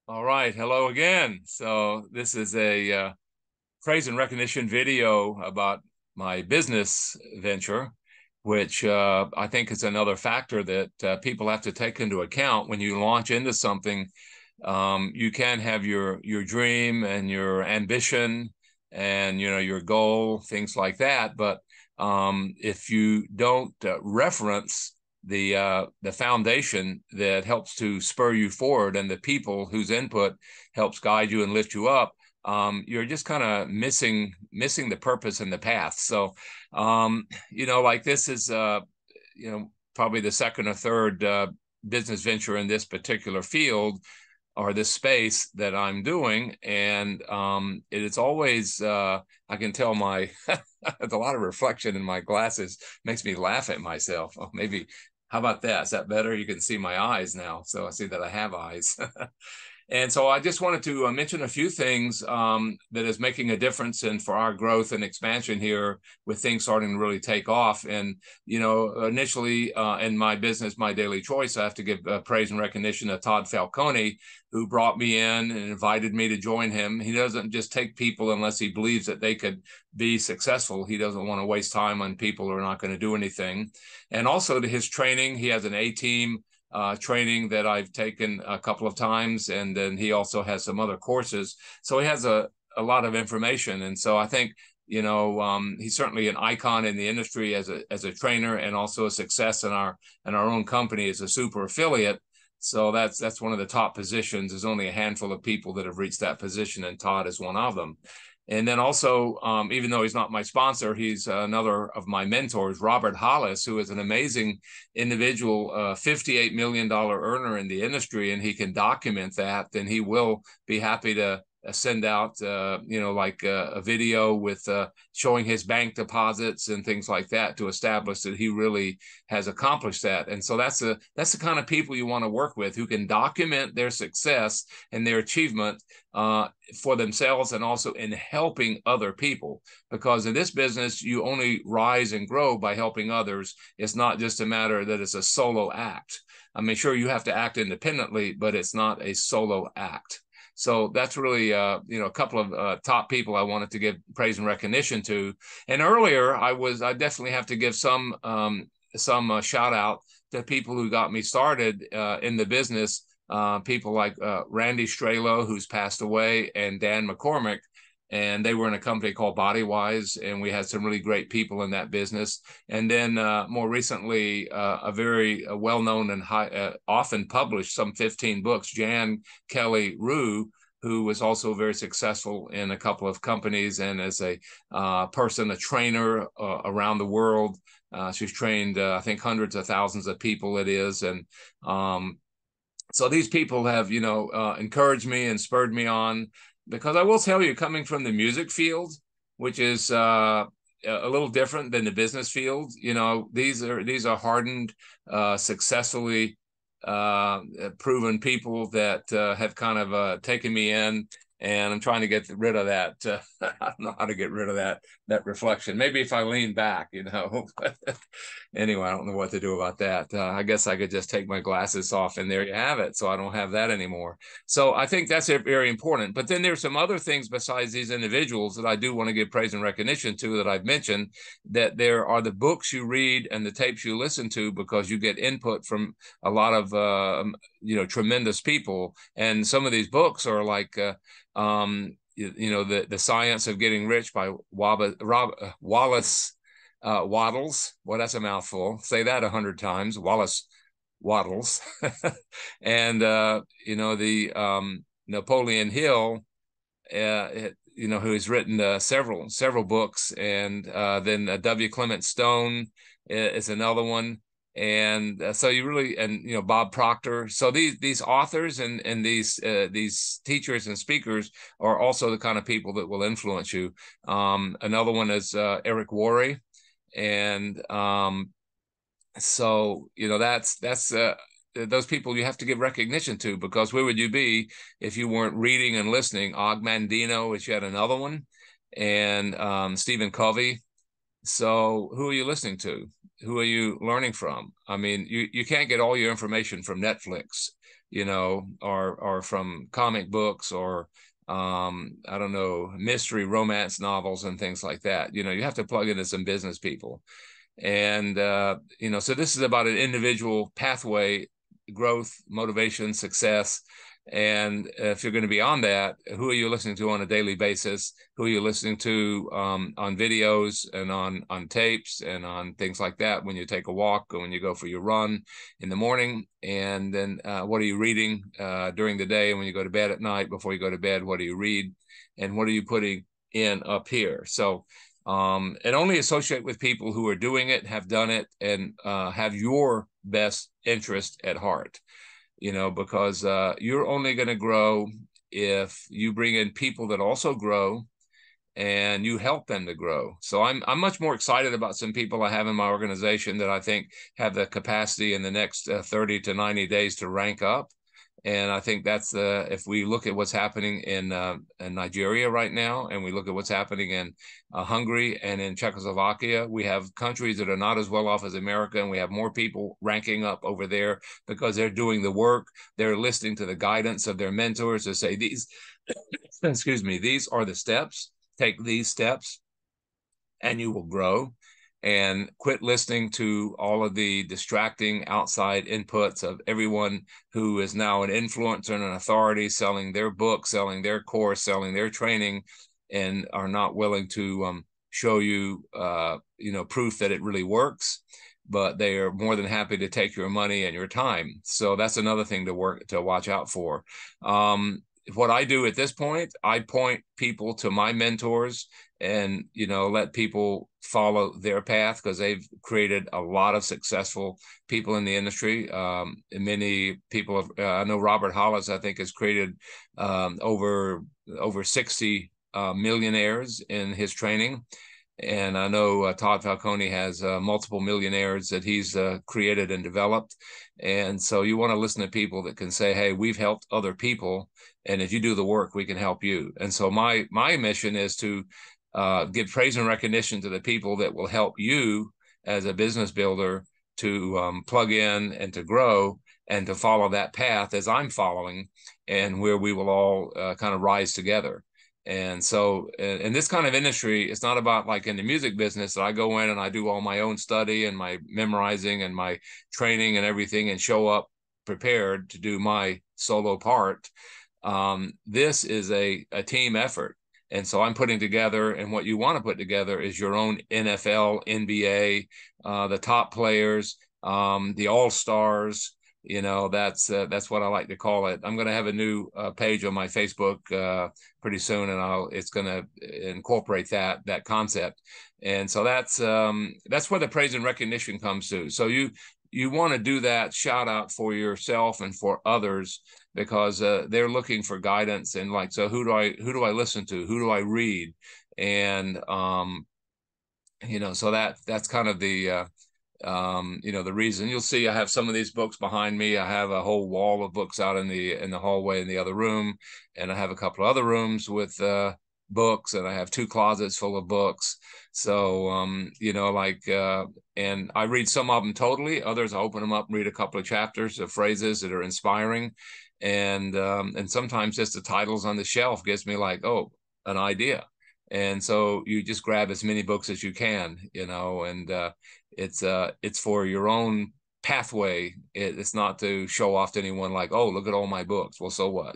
All right, hello again. So this is a praise and recognition video about my business venture, which I think is another factor that people have to take into account when you launch into something. You can have your dream and your ambition and your goal, things like that, but if you don't reference the foundation that helps to spur you forward and the people whose input helps guide you and lift you up, you're just kind of missing the purpose and the path. So, like this is probably the second or third business venture in this particular field or this space that I'm doing, and it is always I can tell my there's a lot of reflection in my glasses, makes me laugh at myself. Oh, maybe how about that? Is that better? You can see my eyes now, so I see that I have eyes. And so I just wanted to mention a few things that is making a difference in for our growth and expansion here with things starting to really take off. And, initially in my business, My Daily Choice, I have to give praise and recognition to Todd Falcone, who brought me in and invited me to join him. He doesn't just take people unless he believes that they could be successful. He doesn't want to waste time on people who are not going to do anything. And also to his training, he has an A-team training that I've taken a couple of times, and then he also has some other courses. So he has a lot of information, and so I think he's certainly an icon in the industry as a trainer, and also a success in our own company as a super affiliate. So that's one of the top positions. There's only a handful of people that have reached that position, and Todd is one of them. And then also, even though he's not my sponsor, he's another of my mentors, Robert Hollis, who is an amazing individual, $58 million earner in the industry, and he can document that. Then he will be happy to send out, like a video with showing his bank deposits and things like that to establish that he really has accomplished that. And so that's the kind of people you want to work with, who can document their success and their achievement for themselves and also in helping other people. Because in this business, you only rise and grow by helping others. It's not just a matter that it's a solo act. I mean, sure, you have to act independently, but it's not a solo act. So that's really, a couple of top people I wanted to give praise and recognition to. And earlier, I definitely have to give some shout out to people who got me started in the business. People like Randy Strelo, who's passed away, and Dan McCormick. And they were in a company called Bodywise, and we had some really great people in that business. And then more recently, a very well-known and often published, some 15 books, Jan Kelly Rue, who was also very successful in a couple of companies and as a person, a trainer around the world. She's trained, I think, hundreds of thousands of people it is. And so these people have, encouraged me and spurred me on, because I will tell you, coming from the music field, which is a little different than the business field, these are hardened, successfully proven people that have kind of taken me in, and I'm trying to get rid of that. I don't know how to get rid of that reflection. Maybe if I lean back. Anyway, I don't know what to do about that. I guess I could just take my glasses off, and there you have it. So I don't have that anymore. So I think that's very important. But then there's some other things besides these individuals that I do want to give praise and recognition to that I've mentioned. That there are the books you read and the tapes you listen to, because you get input from a lot of tremendous people. And some of these books are like the Science of Getting Rich by Wallace Wattles. Well, that's a mouthful. Say that 100 times. Wallace Wattles. And the Napoleon Hill, who's written several books. And then W. Clement Stone is another one. And so you really, and Bob Proctor. So these authors and these teachers and speakers are also the kind of people that will influence you. Another one is Eric Worre. And so that's those people you have to give recognition to, because where would you be if you weren't reading and listening? Og Mandino is yet another one, and Stephen Covey. So who are you listening to? Who are you learning from? I mean, you can't get all your information from Netflix, or from comic books, or I don't know, mystery romance novels and things like that. You have to plug into some business people. And so this is about an individual pathway, growth, motivation, success. And if you're going to be on that, who are you listening to on a daily basis? Who are you listening to on videos and on tapes and on things like that when you take a walk or when you go for your run in the morning? And then what are you reading during the day? And when you go to bed at night, before you go to bed, what do you read? And what are you putting in up here? So and only associate with people who are doing it, have done it, and have your best interest at heart. Because you're only going to grow if you bring in people that also grow and you help them to grow. So I'm much more excited about some people I have in my organization that I think have the capacity in the next 30 to 90 days to rank up. And I think that's if we look at what's happening in Nigeria right now, and we look at what's happening in Hungary and in Czechoslovakia, we have countries that are not as well off as America, and we have more people ranking up over there because they're doing the work. They're listening to the guidance of their mentors to say these, excuse me, these are the steps. Take these steps, and you will grow. And quit listening to all of the distracting outside inputs of everyone who is now an influencer and an authority, selling their book, selling their course, selling their training, and are not willing to show you, proof that it really works. But they are more than happy to take your money and your time. So that's another thing to watch out for. What I do at this point, I point people to my mentors and let people follow their path, because they've created a lot of successful people in the industry. Many people have, I know Robert Hollis, I think, has created over 60 millionaires in his training. And I know Todd Falcone has multiple millionaires that he's created and developed. And so you want to listen to people that can say, hey, we've helped other people, and if you do the work, we can help you. And so my mission is to give praise and recognition to the people that will help you as a business builder to plug in and to grow and to follow that path as I'm following, and where we will all kind of rise together. And so in this kind of industry, it's not about like in the music business that I go in and I do all my own study and my memorizing and my training and everything and show up prepared to do my solo part. This is a team effort. And so I'm putting together, and what you want to put together is your own NFL, NBA, the top players, the all-stars. That's what I like to call it. I'm going to have a new page on my Facebook pretty soon, and it's going to incorporate that concept. And so that's where the praise and recognition comes to. So you want to do that shout out for yourself and for others, because they're looking for guidance, and like, so who do I listen to? Who do I read? And so that's kind of the the reason. You'll see I have some of these books behind me. I have a whole wall of books out in the hallway in the other room, and I have a couple of other rooms with books, and I have 2 closets full of books. So and I read some of them totally. Others I open them up and read a couple of chapters of phrases that are inspiring, and sometimes just the titles on the shelf gives me like, oh, an idea. And so you just grab as many books as you can, and it's for your own pathway. It's not to show off to anyone like, oh, look at all my books. Well, so what?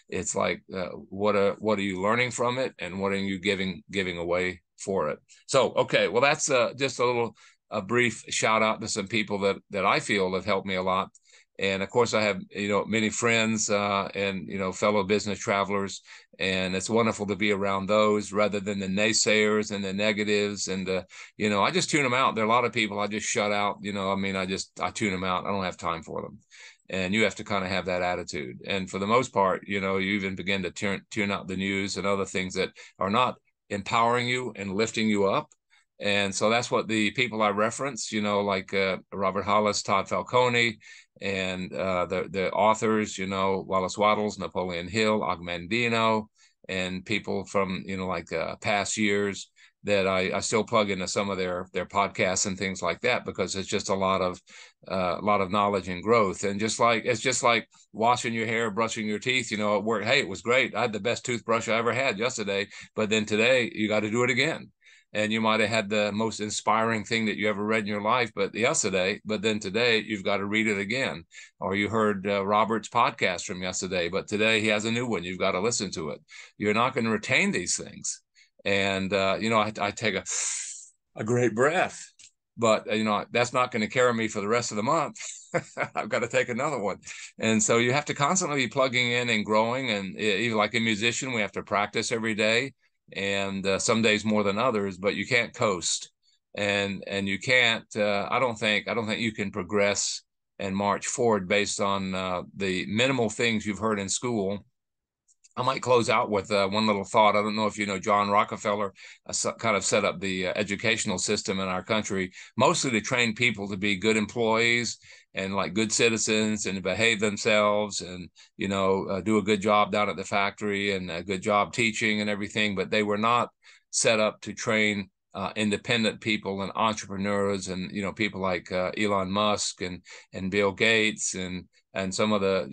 It's like, what are you learning from it, and what are you giving away for it? So, okay, well, that's just a brief shout out to some people that I feel have helped me a lot. And of course, I have, many friends and, fellow business travelers. And it's wonderful to be around those rather than the naysayers and the negatives. And, I just tune them out. There are a lot of people I just shut out. I tune them out. I don't have time for them. And you have to kind of have that attitude. And for the most part, you even begin to tune out the news and other things that are not empowering you and lifting you up. And so that's what the people I reference, like Robert Hollis, Todd Falcone, and the authors, Wallace Wattles, Napoleon Hill, Og Mandino, and people from, like past years. that I still plug into some of their podcasts and things like that, because it's just a lot of knowledge and growth. And it's just like washing your hair, brushing your teeth, at work. Hey, it was great. I had the best toothbrush I ever had yesterday, but then today you got to do it again. And you might have had the most inspiring thing that you ever read in your life, but then today you've got to read it again. Or you heard Robert's podcast from yesterday, but today he has a new one. You've got to listen to it. You're not going to retain these things. And, I take a great breath, but, that's not going to carry me for the rest of the month. I've got to take another one. And so you have to constantly be plugging in and growing. And even like a musician, we have to practice every day, and some days more than others, but you can't coast. And you can't, I don't think you can progress and march forward based on the minimal things you've heard in school. I might close out with one little thought. I don't know if you know John Rockefeller kind of set up the educational system in our country, mostly to train people to be good employees and like good citizens and behave themselves and, do a good job down at the factory and a good job teaching and everything. But they were not set up to train independent people and entrepreneurs and, people like Elon Musk and Bill Gates and some of the,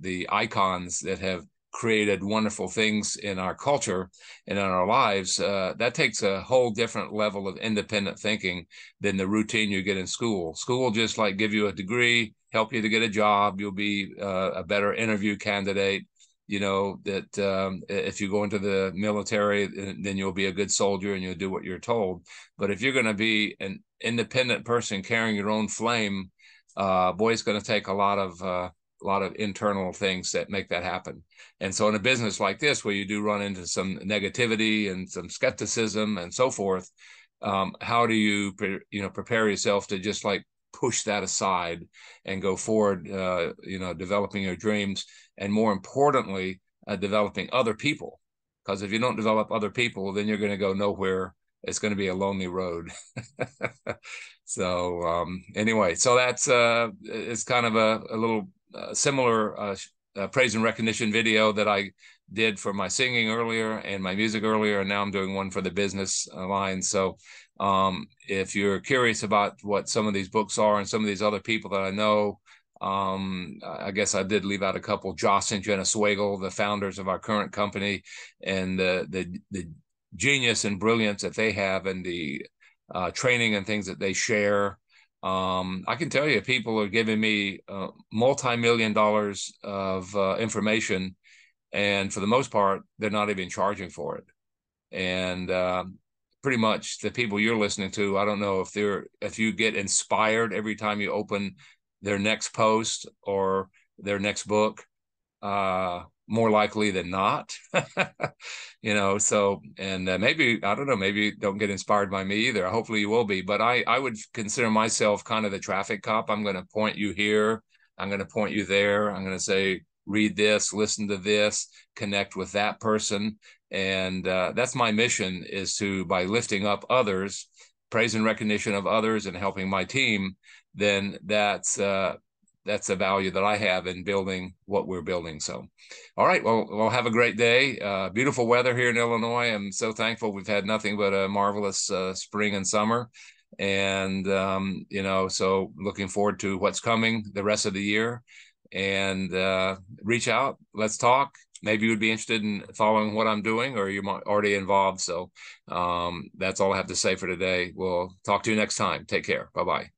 the icons that have created wonderful things in our culture and in our lives. That takes a whole different level of independent thinking than the routine you get in school. School will just like give you a degree, help you to get a job. You'll be a better interview candidate. That if you go into the military, then you'll be a good soldier and you'll do what you're told. But if you're going to be an independent person carrying your own flame, boy, it's going to take a lot of internal things that make that happen. And so in a business like this, where you do run into some negativity and some skepticism and so forth, how do you, prepare yourself to just like push that aside and go forward, developing your dreams, and more importantly, developing other people. Because if you don't develop other people, then you're going to go nowhere. It's going to be a lonely road. So anyway, so that's it's kind of a little similar praise and recognition video that I did for my singing earlier and my music earlier, and now I'm doing one for the business line. So if you're curious about what some of these books are and some of these other people that I know, I guess I did leave out a couple. Joss and Jenna Swagel, the founders of our current company, and the genius and brilliance that they have and the training and things that they share. I can tell you, people are giving me multi-million dollars of information, and for the most part, they're not even charging for it. And pretty much the people you're listening to, I don't know if you get inspired every time you open their next post or their next book, more likely than not. So, and maybe, I don't know, maybe you don't get inspired by me either. Hopefully you will be, but I would consider myself kind of the traffic cop. I'm going to point you here. I'm going to point you there. I'm going to say, read this, listen to this, connect with that person. And that's my mission, is to, by lifting up others, praise and recognition of others, and helping my team, then that's a value that I have in building what we're building. So, all right, well, have a great day. Beautiful weather here in Illinois. I'm so thankful. We've had nothing but a marvelous spring and summer. And, so looking forward to what's coming the rest of the year. And reach out. Let's talk. Maybe you would be interested in following what I'm doing, or you're already involved. So that's all I have to say for today. We'll talk to you next time. Take care. Bye-bye.